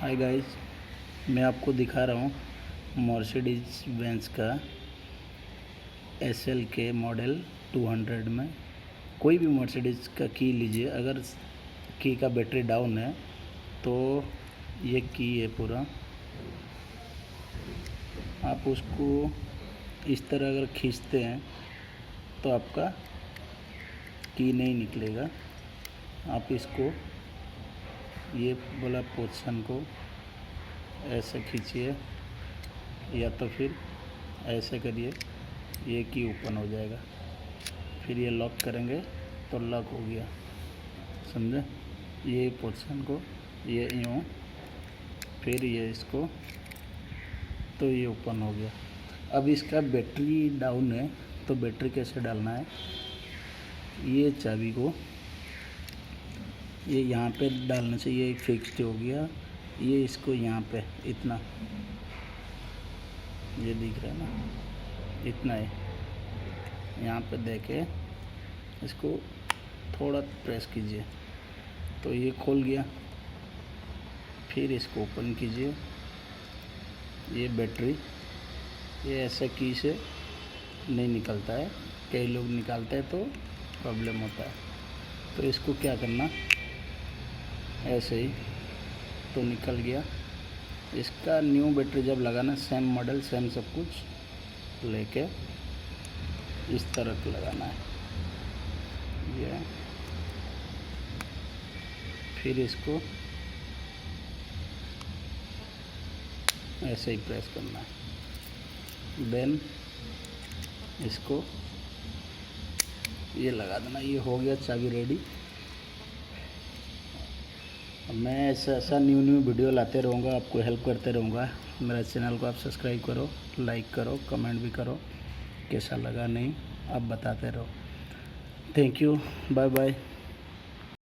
Hi guys, मैं आपको दिखा रहा हूँ मर्सिडीज बेंज का एसएल के मॉडल 200 में। कोई भी मर्सिडीज का की लीजिए, अगर की का बैटरी डाउन है तो ये की है पूरा, आप उसको इस तरह अगर खींचते हैं तो आपका की नहीं निकलेगा। आप इसको ये वाला पोजीशन को ऐसे खींचिए या तो फिर ऐसे करिए, ये की ओपन हो जाएगा। फिर ये लॉक करेंगे तो लॉक हो गया, समझे। ये पोजीशन को ये यूँ, फिर ये इसको, तो ये ओपन हो गया। अब इसका बैटरी डाउन है तो बैटरी कैसे डालना है, ये चाबी को ये यहाँ पे डालने से ये फिक्स्ड हो गया। ये इसको यहाँ पे इतना, ये दिख रहा है ना, इतना है, यहाँ पे देके इसको थोड़ा प्रेस कीजिए तो ये खोल गया। फिर इसको ओपन कीजिए, ये बैटरी ये ऐसे की से नहीं निकलता है, कई लोग निकालते हैं तो प्रॉब्लम होता है। तो इसको क्या करना, ऐसे ही तो निकल गया। इसका न्यू बैटरी जब लगाना, सेम मॉडल सेम सब कुछ लेके इस तरह लगाना है ये, फिर इसको ऐसे ही प्रेस करना है, देन इसको ये लगा देना। ये हो गया चाबी रेडी। मैं ऐसा न्यू वीडियो लाते रहूँगा, आपको हेल्प करते रहूँगा। मेरा चैनल को आप सब्सक्राइब करो, लाइक करो, कमेंट भी करो, कैसा लगा नहीं आप बताते रहो। Thank you, bye bye.